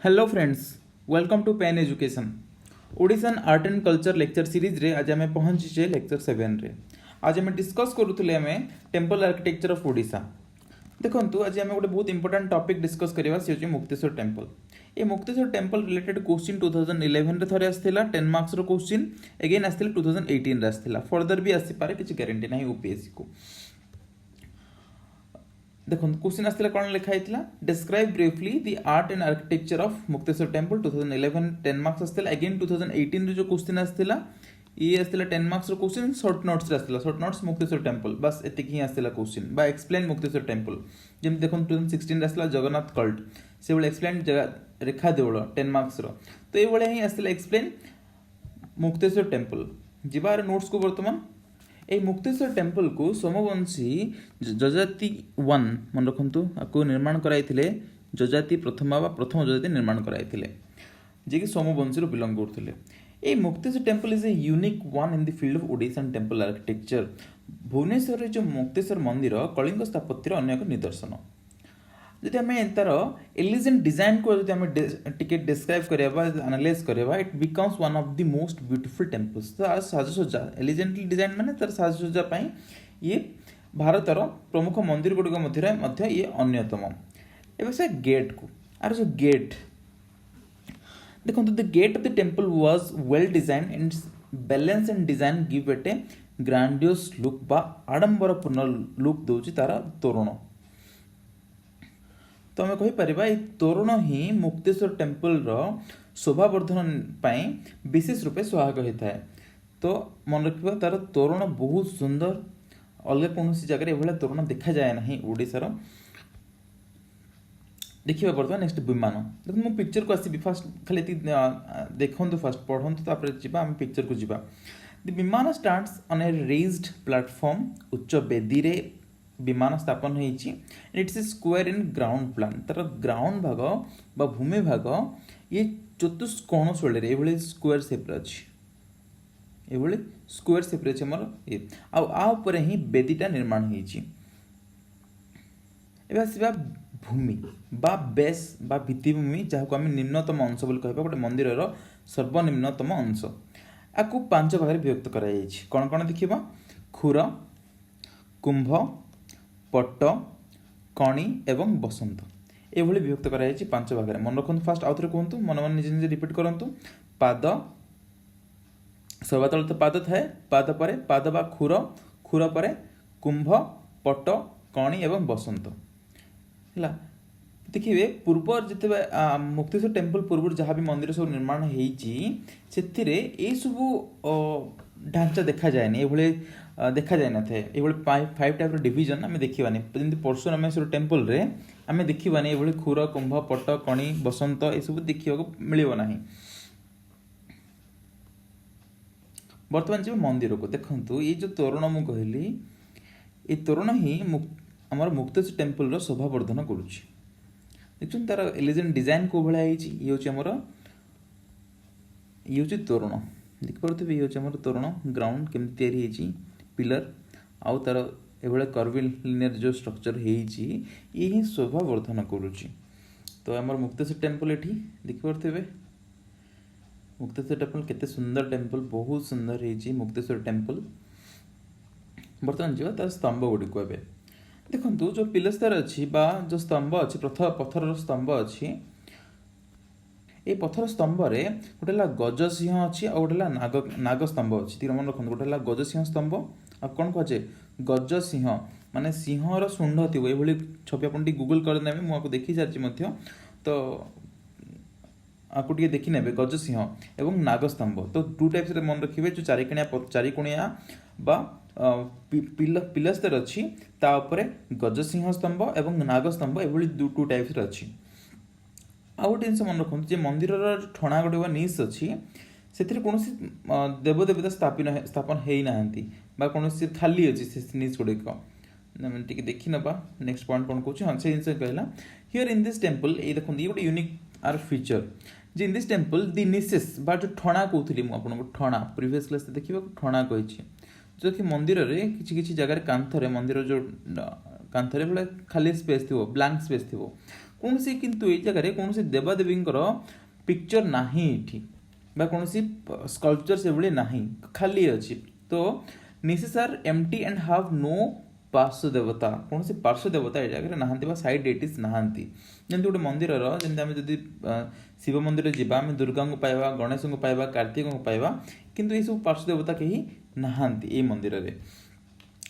Hello friends, welcome to Pen Education. Odishan art and culture lecture series रे आज आम पहुंचे लेक्चर 7 रे। आज आम डिस्कस करूँ आम टेम्पल आर्किटेक्चर ऑफ ओडिशा। देखो आज आम गोटे बहुत इंपोर्टाट टॉपिक डिस्कस करवा सी हूँ मुक्तेश्वर टेम्पल। ये मुक्तेश्वर टेम्पल रिलेटेड क्वेश्चन 2011 रे थरे आसथिला 10 मार्क्स रो क्वेश्चन अगेन आसथिला 2018 रे आसथिला फर्दर भी आसी पारे किछि गारंटी नाही यूपीएससी को। देखो क्वेश्चन आसला कौन लिखाई describe briefly the art and architecture of Mukteshwar temple 2011 10 marks आसला अगेन 2018 जो क्वेश्चन आसला ये आसला 10 मार्क्स रो क्वेश्चन शॉर्ट नोट्स रे आसला शॉर्ट नोट्स मुक्तेश्वर टेम्पल बस एतिक ही आसला क्वेश्चन बा एक्सप्लेन मुक्तेश्वर टेम्पल जेम देखो 2016 रे आसला जगन्नाथ कल्ट से बळे एक्सप्लेन रेखा देवळ 10 मार्क्स रो तो ये बळे ही आसला एक्सप्लेन मुक्तेश्वर टेम्पल जिबार नोट्स को वर्तमान ए मुक्तेश्वर टेम्पल को सोमवंशी जजाति 1 मन रखु आपको निर्माण कराइथिले जजाति प्रथम जजाति निर्माण कराइथिले जे कि सोमवंशी रो बिलोंग करथिले। ए Mukteswar temple is a unique one in the field of Odishan temple architecture. Bhubaneswar रे जो मुक्तेश्वर मंदिर कलिंग स्थापत्यर अन्य एक निदर्शन। जदि आम तार एलिजेंट डिजाइन को जब टिके डिस्क्राइब करबा एनालाइज करबा it becomes one of the most beautiful temples. तार साजसज्जा एलिजेंटली डिजाइन माने तार साजसज्जा पई ये भारतर प्रमुख मंदिर गुड़िक मध्य ये अन्यतम। एबे से गेट को आर जो गेट देखो the gate of the temple was well design and balance and design give it a grandiose look बा आडंबरपूर्ण लुक दोची तार तोरण। तो आम कहीपर तोरण ही मुक्तेश्वर टेम्पल शोभावर्धन विशेष रूपे सहायक होता है। तो मन रखा तार तोरण बहुत सुंदर अलग कौन जगह ये तोरण देखा जाए ना ओडिशार। देखिए बर्तमान नेक्स्ट विमान देखो मु पिक्चर को आसबि फास्ट खाली देखो फास्ट पढ़ु आम पिक्चर को जीवा। The vimana starts on a raised platform उच्च बेदी रे विमान स्थापन होइछि। It's a square in ground plan तार ग्राउंड भाग बा भूमि भाग ये चतुष्कोण शैली रे एभली स्क्वायर शेप रे अछि एभली स्क्वायर शेप रे अछि हमर ये आ ऊपर ही बेदीटा निर्माण होइछि। एबे आसीबा भूमि बा बेस बा भित्तिभूमि जहाँ को आम निम्नतम अंश बोली कहबा गोटे मंदिर सर्वनिम्नतम अंश आपको 5 भाग में विभक्त करा जाइछि। कौन कौन देखिबा खुर कुंभ पट्ट कणी एवं बसंत एभली विभक्त करा जाइछि 5 भाग में। मन रखु फास्ट आउथरे कहतु मन मन निजे निजे रिपीट करंतु। पाद सर्वतल तो पाद थाए पाद परे पाद बा खुर खुर परे कुंभ पट्ट कणी एवं बसंत है। देखिए पूर्व जिते मुक्तेश्वर टेम्पल पूर्व जहाँ भी मंदिर सब निर्माण होती सबू ढांचा देखा जाए ये देखा जाए ना थे ये 5 टाइप डिवीजन आम देखानी जमी परशुरामेश्वर टेम्पल रे आम देखानी ये खुर कुंभ पट्ट कणी बसंत ये सब देखा मिलना। बर्तमान जब मंदिर को देखु ये जो तोरण मु कहली ये तोरण ही आमर मुक्तेश्वर टेम्पल रो शोभावर्धन करुच्ची। देखु तार एलिजेंट डिजाइन को भाया ये हूँ ये तोरण देखिपे ये हूँ तोरण ग्राउंड केमती तैयारी पिलर आउ तार ये कर्विल लिनियर जो स्ट्रक्चर ये ही शोभावर्धन करुच्ची। तो आमर मुक्तेश्वर टेम्पल ये देखिपे मुक्तेश्वर टेम्पल केते सुंदर टेम्पल बहुत सुंदर है मुक्तेश्वर टेम्पल। बर्तमान जी तार स्तंभ गुड़ी को देखु जो पिलस्तर अच्छी जो स्तंभ अच्छी पथर स्तंभ अच्छी ये पथर स्तंभ रे गोटे गज सिंह अच्छी और गोटे नाग स्तंभ अच्छी तीन मन रखु गोटे गज सिंह स्तंभ आ कौन कहे गज सिंह माने सिंहर शुंड थी ये छवि आप गूगल करदे मुझे देखी सारी तो आपको देखी ने गज सिंह एवं नागस्तंभ। तो 2 टाइप्स मन रखिए जो चारिकोणिया बा पिलस्तर अच्छी गज सिंह स्तंभ एवं नागस्तंभ ये 2 टाइप्स अच्छी। आउ गोटे जिन मन रखु मंदिर ठणा गोटे निश अच्छी से कौन देवदेवता स्थापन होना कौन खाली अच्छी से निश गुड़िक टे देखी ना। नेक्स्ट पॉइंट कौन कौन हाँ से जिन कहला हियर इन दिस टेम्पल ये देखो ये गोटे यूनिक आर फीचर जे in this temple the niches बा जो ठणा कहूली मुझे ठणा प्रिवियस क्लास देखिए ठणा कही जो कि मंदिर रे किसी जगह कांथरे मंदिर जो कांथरे बड़े खाली स्पेस थी ब्लैंक स्पेस थी कौन सी किंतु ये जगह कौन सी देवादेवी पिक्चर नाही एठी बा कौन सी स्कल्पचर से भली नाही खाली अच्छी तो niches are empty and have no parshva devata कौन से पार्श्व देवता ये जगह नहांती बा साइड डेटिस नहांती जमती गोटे मंदिर जमती आम जदि शिव मंदिर जावा आम दुर्गा को पाइबा गणेश को पाइबा कार्तिक को पाइबा किंतु ये सब पार्श्व देवता कहीं नहांती ए मंदिर रे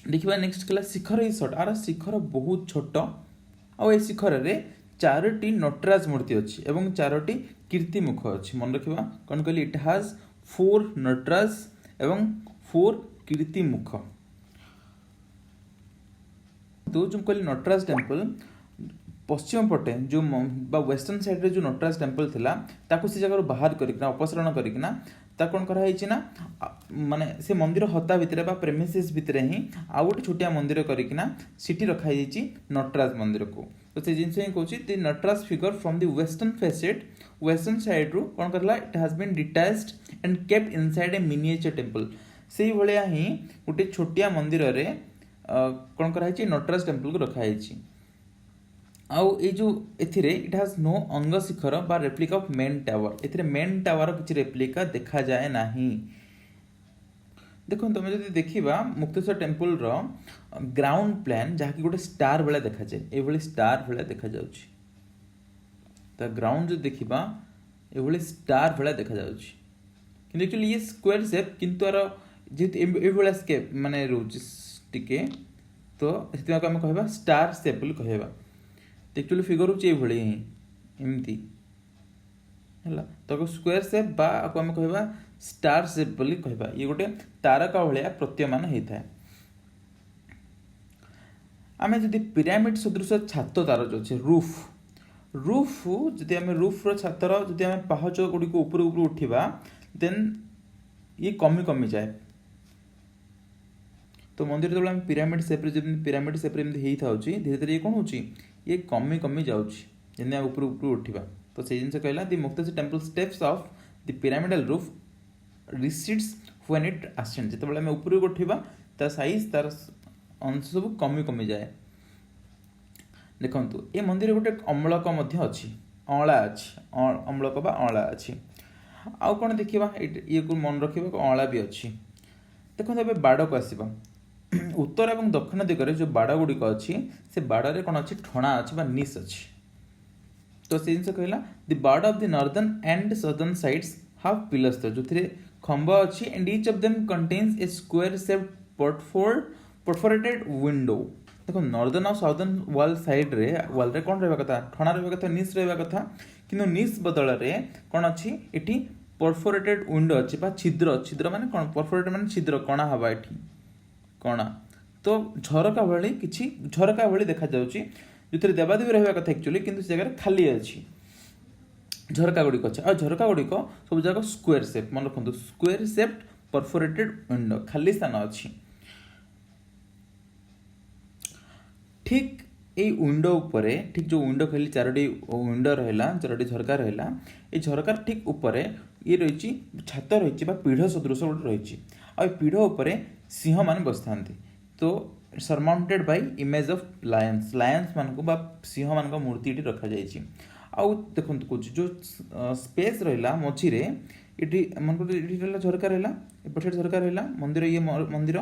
देखिबा नेक्स्ट कला शिखर ई शॉट आर शिखर बहुत छोट आ ए शिखर रे चारोटी नटराज मूर्ति अच्छी एवं चारोटी कीर्तिमुख अच्छी मन रखा कौन कहली इट हैज 4 नटराज एवं 4 कीर्तिमुख तो जो कहली नटराज टेम्पल पश्चिम पटे जो वेस्टर्न साइड रे जो नटराज टेम्पल थिला ताको से जगह बाहर करकिना अपसरण करकिना ता कौन करा है ना माने से मंदिर हता भितर बा प्रेमिसेस भितर ही आ गोटे छोटिया मंदिर करकिना सिटी रखा नटराज मंदिर को तो से जिनसे ही कहूँ the Nataraja figure from the western facet western side रू कौन करला it has been detached and kept inside a miniature temple से भलिया ही गोटे छोटिया मंदिर रे कौन करा है नटराज टेम्पल को रखा है आउ ये जो एथिरे it has no anga shikhara बा रेप्लिका ऑफ मेन टावर एथिरे मेन टावर किछि रेप्लिका देखा जाए नाही देखो तुम जब देखा मुक्तेश्वर टेम्पल रो ग्राउंड प्लान जहाँकि गोटे स्टार भाया देखा जाए ये स्टार भाया देखा जाउछि तो ग्राउंड जो देखा ये स्टार भाया देखा जाउछि किंतु एक्चुअली ये स्क्वायर शेप किंतु आर जेहेतु ये स्केप माने रोज टिके तो से आम कहवा स्टार शेप बोली कहवा एक्चुअली फिगर होची ये ही एमती है तो स्क्वायर शेप बा आम कहवा स्टार शेप बोली कहवा ये गोटे तारका भाया प्रतीयमान होता है आम जदि पिरामिड सदृश छात तार जो अच्छे रूफ जदि आम रूफ छातर जदि आम पाहच गुड़ी ऊपर ऊपर उठा देन ये कमी कमी जाए तो मंदिर जो आम पिरामिड सेप्रे जब पिरामिड सेप्रे धीरे धीरे ये कौन हो ये कमी कमी जाऊँगी जमी ऊपर ऊपर उठा तो से जिन कहला the Mukteswar temple steps of the pyramidal roof recedes when it ascend जिते आम ऊपर उठा ता साइज तार अंश सब कमी कमी जाए देखु ये मंदिर गोटे अम्लक अच्छी अँला अच्छी अम्लक बा अँला अच्छी आउ कौन देखा ये मन रखा अँला भी अच्छी देखो ए बाड़ को आसवा उत्तर और दक्षिण दिगरे जो बाड़ गुड़िक अच्छी से बाड़े कौन अच्छी ठणा अच्छी निश अच्छी तो से जिन कहला द बाड़ of the northern and southern sides have pillars जो खंभ अच्छी and each of them contains a square shaped perforated window देखो नॉर्दर्न और साउदर्न वाल साइड रे वाल रे कौन रहा कथा ठणा रहा कथा निश रहा कथा किंतु निश बदल रे कौन अच्छी एठी परफोरेटेड विंडो अच्छी छिद्र छिद्र माने कौन परफोरेटेड माने छिद्र कणा हवा एठी कणा तो झरका भली किछि झरका भली देखा जाउची जो देवादेवी रहा कथा एक्चुअली किंतु से जगह खाली अच्छी झरका गुड़िक अच्छे और झरका गुड़िक सब जगह स्क्वायर शेप मन रखु स्क्वायर शेप्ड परफोरेटेड विंडो खाली स्थान अच्छी ठीक ये विंडो उपरे ठीक जो विंडो कहली चारोटी विंडो रहा चारोटी झरका रहा ये झरकार ठीक उपरे ये रही छात रही पीढ़ सदृश गोटे रही आ पीढ़ उपरे सिंह मान बस था तो surmounted bye image of Lions मान को सिंह मान मूर्ति ये रखा जाइए आउ देखो कौच जो स्पेस रहा मझीरे ये मन झरका रहा एपटे झरका रहा मंदिर ये मंदिर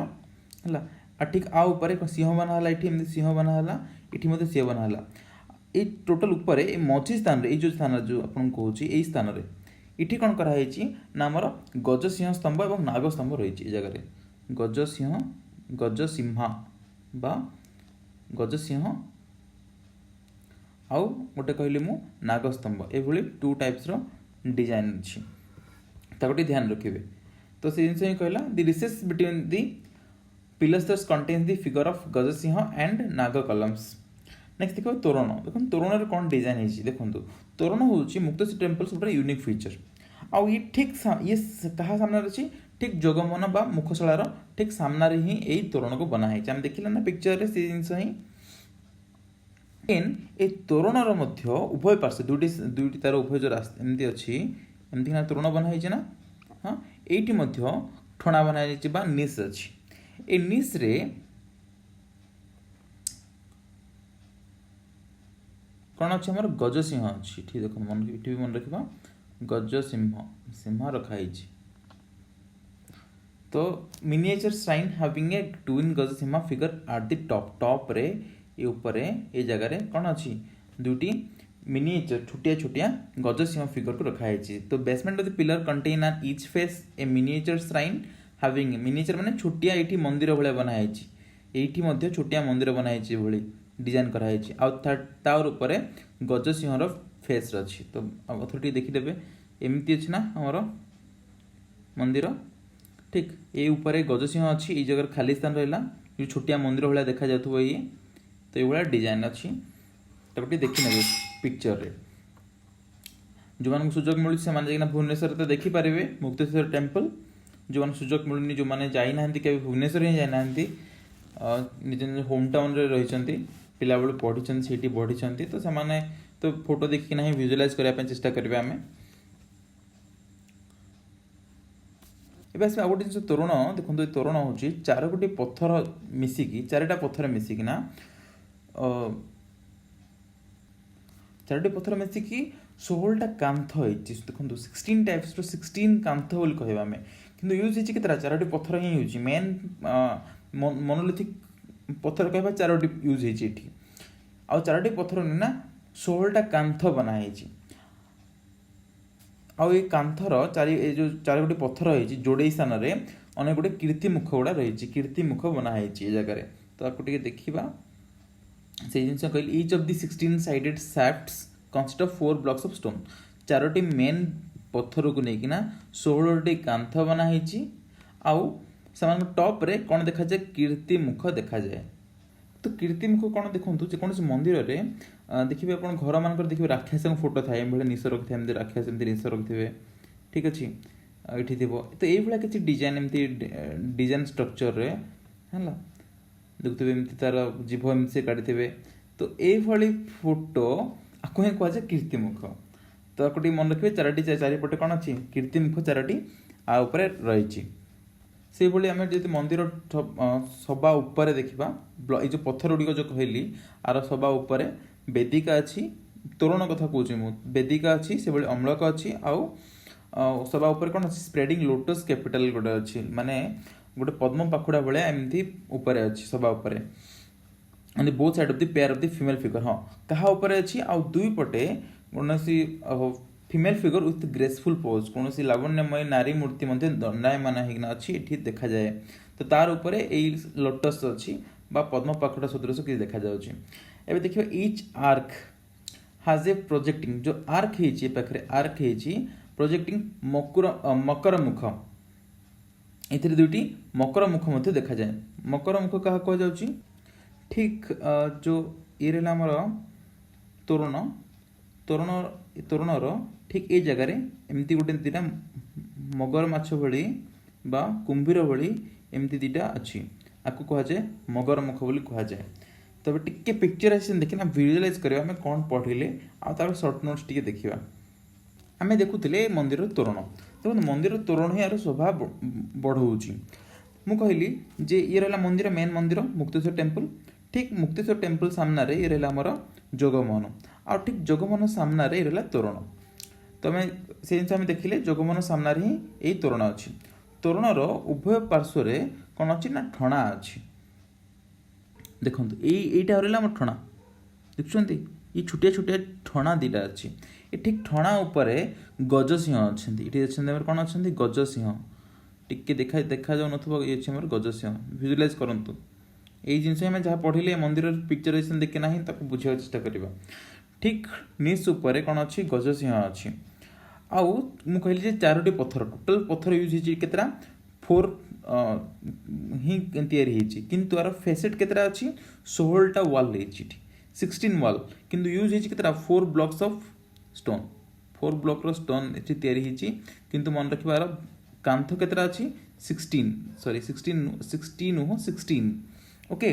है ठीक आ ऊपर सिंह बनाला ये सिंह बनाला ये सिंह बनाला ये टोटल ऊपर मझी स्थान रे जो स्थान जो आपन कहूँ यही स्थान रे इठी कौन कराई ना आमर गजसिंह स्तंभ और नाग स्तंभ रही जगह गजसिंहा बा गजसिंह आउ गोटे कहली मु नागस्तंभ ये 2 टाइप्स रो डिजाइन अच्छी ताकि ध्यान रखिए तो से जिन ही कहला the recess between the pillars contains the figure of Gaj Singh and Nag columns next देखो तोरण देखो तोरण रे कौन डिजाइन है देखो तोरण हूँ मुक्तेश्वर टेम्पल सब यूनिक फीचर आउ ये ठीक ये कहा सामने अच्छी ठीक जोगमन बा मुखशालार ठीक सामने ही यही तोरण को बनाई आम देखला ना पिक्चर रे से जिनस ही ए तोरणर मध्य उभय पार्श्व दुईटी तार उभय जो रास्ता एमती अच्छी एमती ना तोरण बनाई ना हाँ ये मध्य ठणा बनाई निश अच्छी ए निश रे कौन अच्छे आमर गजसिंह अच्छी ठीक देख मन ये भी मन रखा गजसिंह सिंह रखाई। तो miniature shrine having a twin Gaj Singh figure at the top top रे ये ऊपर ये जगह कौन अच्छी दुटी मिनिएचर छोटिया छोटिया गजसिंह फिगर को रखाई। तो basement of the pillar contain an each face a miniature shrine having miniature माने छोटिया ये मंदिर भाया बनाई ये छोटिया मंदिर बनाई भली डिजाइन कराई आउर ऊपर गजसिंहर फेस अच्छी। तो अथर देखीदे एमती अच्छी ना आमर मंदिर ठीक ये ऊपर गजसिंह अच्छी ये जगह खाली स्थान रहा जो छोटिया मंदिर भाया देखा जाए ये तो ये डिजाइन अच्छी ताकि देखी ने पिक्चर रे जो मान सुजोग मिलूँ से भुवनेश्वर तो देखिपारे मुक्तेश्वर टेम्पल जो मैंने सुजोग मिलूनी जो मैंने जाना कभी भुवनेश्वर ही जाना निज निज होम टाउन रे रही पिला बेलू पढ़ी से बढ़ी तो से तो फोटो देखिए ना विजुअलाइज करने चेष्टा करेंगे आम एवं गोटे जिन तोरण देखो ये तोरण हूँ 4 गोटी पत्थर मिसिकी 4टा पत्थर मिसिकिना 4टी पत्थर मिसिकी 16टा कांथ देखो 16 टाइप्स 16 कांथ बोली कहवा आम कि यूज होती केतटा 4टी पत्थर ही यूज मेन मोनोलिथिक पत्थर कहवा 4टी यूज होती आउ 4टी पत्थर ना 16टा कांथ बनाई आउ ये कांथर जो 4 गोटी पत्थर रही जोड़े स्थान में अनेक गोटे कीर्ति मुख गुड़ा रही कीर्ति मुख बनाई जगह तो आपको देखा से जिन कहली each of the 16 sided shafts consist of 4 blocks of stone 4टी मेन पत्थर को लेकिन 16टी कांथ बनाई आउ से टॉप रे कौन देखा जाए कीर्ति मुख देखा जाए। तो कीर्ति मुख कौन देखो जेकोसी मंदिर में देखिए आप घर मान देखिए राक्षस फोटो थाए निश रखिए राक्षस निश रखिए ठीक अच्छे ये थी तो ये किसी डिजाइन एमती डिजाइन स्ट्रक्चर रे है देखुए एमती तार जीभ एम से काढ़ी तो ये फोटो आपको ही कहुए कीर्ति मुख तो आपको मन रखिए 4टी चारिपटे कौन अच्छी कीर्ति मुख 4टी आउे रही से भाई आम जो मंदिर सभा उपर देखा ये जो पत्थर गुड़िक जो कहली आर सभा उपर वेदिका अच्छी तोरण कथा कौन मुझे वेदिका अच्छी से भाई अम्लक अच्छी आउ सभा उपर कौन अच्छी स्प्रेडिंग लोटस कैपिटल गोटे अच्छी माने गोटे पद्म पाखुड़ा भाया एमती उपर अच्छी सभा उपर both side of the pair of the female figure हाँ कहा उपर अच्छी आउ दुई पटे कौन female figure with graceful pose कौन लावण्यमय नारी मूर्ति दंडायमान होना अच्छी ये देखा जाए तो तार ऊपर यही लोटस अच्छी पद्म पाखुड़ा सदृश किसी देखा जाए। देखिए ईच आर्क हाज ए प्रोजेक्टिंग जो आर्क है पाखे आर्क है प्रोजेक्टिंग मकर मुख ए दुईटी मकर मुख देखा जाए। मकर मुख क्या कहुच्छी ठीक जो ये रहा आमर तोरण तोरण तोरणर ठीक ये जगार एमती गोटे दीटा मगर माछ भली बा कुंभीर भली एमती दीटा अच्छी आपको कहुए मगर मुख बोली कहुए। तब टिके पिक्चराइजेशन देखना विजुअलाइज करवा आम कौन पढ़ले आर सर्ट नोट्स टी देखा आम देखुले मंदिर तोरण देखो मंदिर तोरण ही यार शोभा बढ़ाऊँगी मु कहली जे ये रहा मंदिर मेन मंदिर मुक्तेश्वर टेम्पल ठीक मुक्तेश्वर टेम्पल सामना रे ये रहा आमर जगमोहन आ ठीक जगमोहन सामना रे रहा तोरण तो आम से जिन देखिले जगमोहन सामना ही यही तोरण अच्छी तोरणर उभय पार्श्व कौन अच्छी ना ठणा अच्छी देखो यहीटा रहा आम ठणा देखुं ये छोटिया छोटिया ठणा दीटा अच्छी ये ठीक ठणा उपर गजसिंह अच्छा ये कौन अच्छा गजसिंह टिके देखा देखा जाऊ न ये गजसिंह विजुअलाइज करूँ यही जिन जहाँ पढ़ले मंदिर पिक्चराइजेशन देखे ना बुझा चेष्टा करवा ठीक निस उपर कौन अच्छी गजसिंह अच्छी आउ मु कहली 4टी पत्थर टोटल पत्थर यूज होता 4 ही किंतु यार फेसेट केतरा अच्छी 16टा वाल 16 वाल किंतु यूज होता 4 blocks of stone 4 block stone किंतु मन रखिबार कांथ केतरा अच्छी 16 ओके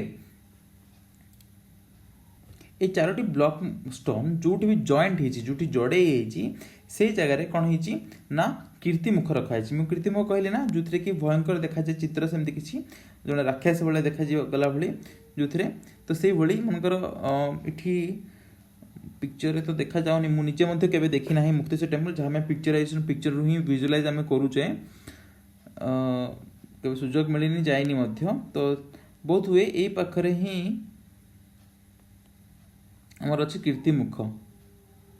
ये 4टी ब्लॉक स्टोन जो भी जॉइंट जो जोड़े से जगह कौन हो ना कीर्ति मुख रखाई मुझे कीर्ति मुख कहली ना जो कि भयंकर देखा जाए चित्र सेमती किसी जो राक्षस भाया देखा गला भाई जो तो से भाई मनकर इठी पिक्चर तो देखा जाऊनी मु निजे मध्य केबे देखि नाही मुक्तेश्वर टेम्पल जहाँ मैं पिक्चराइजेशन पिक्चर रू ही विजुअलाइज आम करूचे केबे सुजोग मिलनी जाइनी मध्य तो बहुत हुए यही पाखरे ही आमर अच्छी कीर्तिमुख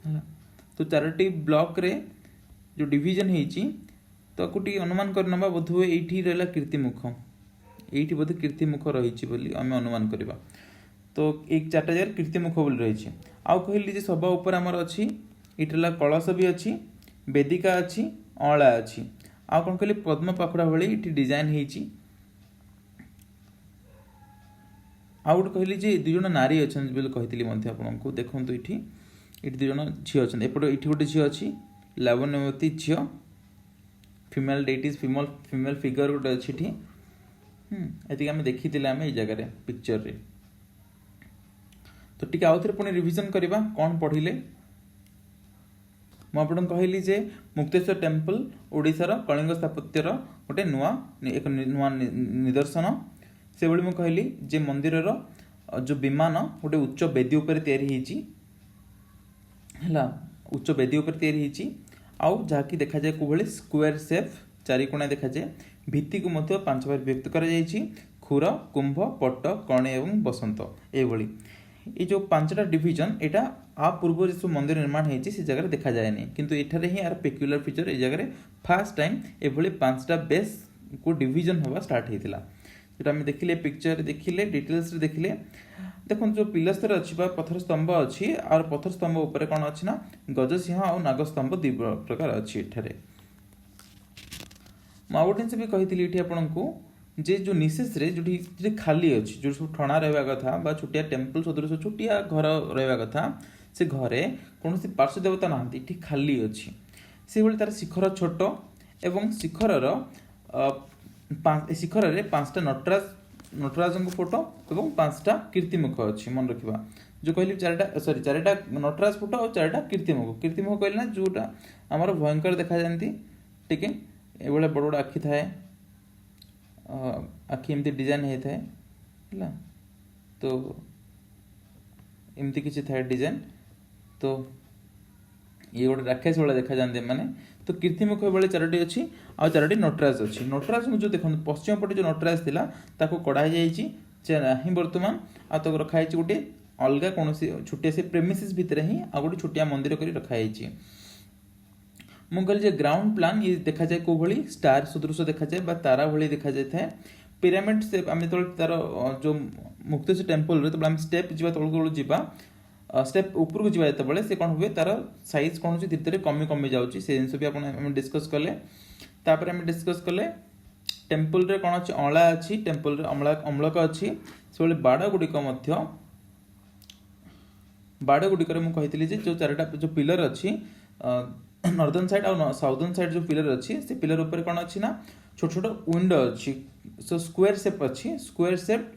है तो 4टी ब्लॉक रे जो डिवीजन होती तो कुटी अनुमान कर नबा बोध हुए एठी रहला कीर्तिमुख एठी बोध कीर्तिमुख रही बोली आम अनुमान करवा तो एक 4टा जगह कीर्तिमुख बोली रही आउ कहली जे सभा ऊपर आमर अच्छी इटला कलश भी अच्छी वेदिका अच्छी अँला अच्छी आउ कौन कहली पद्म पाखुड़ा भली इटी डिजाइन होती आउ गोटे कहली जे 2 जण नारी अच्छा कही आपको देखो ये ये 2 जण झी अच्छा एपटे ये गोटे झी अच्छी लावण्यवती झी फिमेल डेटिज फिमेल फिगर गोटे अच्छी ये आम देखी आम ये जगह पिक्चर रे तो टी आउ थे पुणी रिविजन करवा कौन पढ़िले मुझे कहली जे मुक्तेश्वर टेम्पल ओडिशार कलिंग स्थापत्यर गोटे नुआ एक नुआ निदर्शन से भाई मुझे कहली जे मंदिर जो विमान गोटे उच्च बेदी उपर तैयारी है उच्च बेदी उपर तैयारी आउ जहाँकि देखा जाए कोभली स्क्वायर शेप चारिकोणा देखा जाए भित्ति को मध्य 5 बार व्यक्त करा खुर कुंभ पट्ट कणे एवं बसंत ये ये जो 5टा डिवीजन एटा आ पूर्व जो मंदिर निर्माण होती से जगह देखा जाए नहीं किंतु एठारे ही यार पेक्युलर फीचर ये जगह फास्ट टाइम ये 5टा बेस को डिवीजन होगा स्टार्ट होता जो आम देखिले पिक्चर देखिले डिटेल्स देखिले देखो जो पिलस्तर अच्छी पत्थर स्तंभ अच्छी और पत्थर स्तंभ उपर कौन अच्छी ना गजसिंह और नागस्तंभ 2 प्रकार अच्छी एठारे मुझे से भी कही आपको जे जो निशेष रे जो खाली अच्छी जो सब ठणा रहा कथा छोटिया टेम्पल सदृश छोटिया घर रहा कथा से घरे कौन पार्श्व देवता ना खाली अच्छी से भाई तार शिखर छोट एवं शिखर शिखर रे 5टा नटराज फोटो और 5टा कीर्तिमुख अच्छी मन रखा जो कहली 4टा नटराज फोटो और 4टा कीर्तिमुख कहली ना जोटा आम भयंकर देखा जाती टी ये बड़ बड़ आखि थाए आखि एमती डिजाइन होता है तो एमती किसी थाए डिजाइन तो ये गोटे राक्षस भाई देखा जाते मैंने तो कीर्तिमुख भाई 4टी अच्छी आ 4टी नटराज अच्छी नटराज जो देखो पश्चिम पटे जो नटराज थिला ताको कढ़ा जाइए बर्तमान आ तो रखाई गोटे अलग कौन छोटिया से प्रेमिसेस भितर ही आ गोटे छोटिया मंदिर कर रखाई मुझे कहली ग्राउंड प्लान ये देखा जाए कौ भाई स्टार सदृश देखा जाए तारा भाई देखा जाए पिरामिड से आम जो तार जो मुक्तेश्वर टेम्पल तो आम स्टेप जा तौक जा स्टेप ऊपर को जाए से कौन हुए तार साइज कौन धीरे धीरे कमी कमी जाऊँगी से जिन भी आप डिस्कस कले तापर आम डिस्कस कले टेम्पल रे कौन अच्छी अँला अच्छी टेम्पल रे अम्लक अच्छी से बाड़ गुड़िक बाड़ गुड़िक मुझे जो 4टा जो पिलर अच्छी नॉर्दर्न साइड और साउदर्न साइड जो पिलर अच्छी से पिलर ऊपर कौन अच्छी ना छोट छोट विंडो अच्छी सो स्क्वायर शेप अच्छी स्क्वायर शेप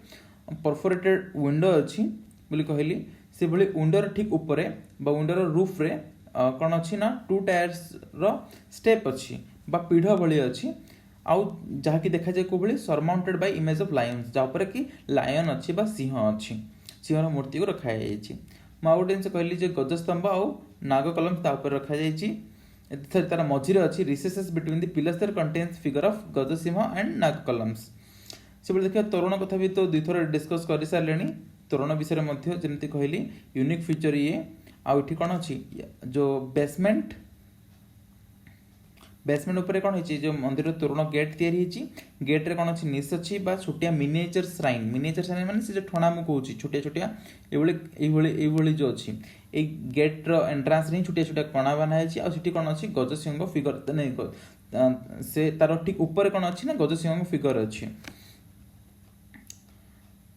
परफोरेटेड विंडो अच्छी बोली कहली से भाई विंडोर ठीक ऊपर विंडोर रूफ रे कौन अच्छी ना 2 टायर्स रो स्टेप अच्छी बा पीढ़ भली अच्छी आउ जहाँकि देखा जाए कौ भाई surmounted bye image of Lions जहाँ कि लायन अच्छी बा सिंह अच्छी सिंहर मूर्ति को रखाई मुझे से कहली गजस्तंभ आउ नाग कलम रखा जाइए तार मझीरे अच्छी recesses between the pillars that contains figure of Gaj Singh and Nag columns से देखिए तोरण कथा भी तो 2 थर डिस्कस कर सारे तोरण विषय में जमी कहली यूनिक फीचर ये आउ कौन अच्छी जो बेसमेंट ऊपर कौन है जो मंदिर तोरण गेट तैयारी गेट रे कौन अच्छी निश अच्छी छोटिया मिनिएचर श्राइन माने से जो ठणा मु कहूँ छोटिया छोटिया ये जो अच्छी ये गेट रो एंट्रांस रे छोटिया छोटिया कणा बना है कौन अच्छी गजसिंह फिगर नहीं से तार ठीक ऊपर कौन अच्छी ना गजसिंह फिगर अच्छी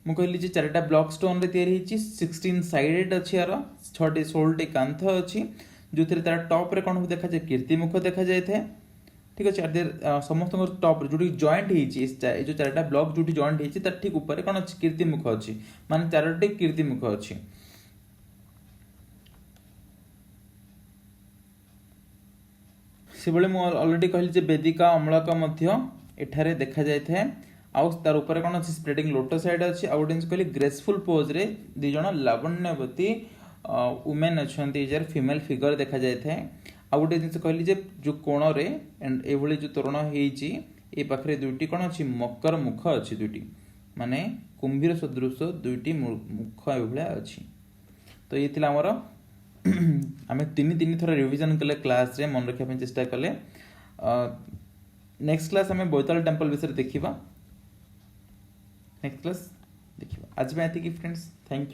मु कहली 4टा ब्लॉक स्टोन रे तैयारी 16 साइडेड अच्छी यार 16टी कांथ अच्छी जो तार टॉप रे कौन देखा जाए कीर्तिमुख देखा जाए थे ठीक अच्छे समस्त टॉप जो जॉइंट है जो 4टा ब्लॉक जो जॉइंट है तार ठीक ऊपर कौन अच्छी कीर्तिमुख अच्छी माने 4टी कीर्तिमुख अच्छी से अलरेडी कहली वेदिका अम्लक एठारे देखा जाए थे आउ तार ऊपर कौन अच्छी स्प्रेडिंग लोटस साइड अच्छी आउ गोटे कहली ग्रेसफुल पोज रे 2 जण लावण्यवती वुमेन अच्छा जार फिमेल फिगर देखा जाए। आउ गोटे जिन कहली जे जो कोण एंड ये जो तोरण ये पाखे दुईटी कौन अच्छी मकर मुख अच्छी दुईटी माने कुंभीर सदृश दुईटी मुख ये अच्छी। तो ये थिला हमर आम तीन थर रिविजन कले क्लास रे मन रखा चेष्टा कले। नेक्स्ट क्लास आम बोईताल टेम्पल विषय देखा। नेक्स्ट क्लास देखा आज एति फ्रेंड्स, थैंक यू।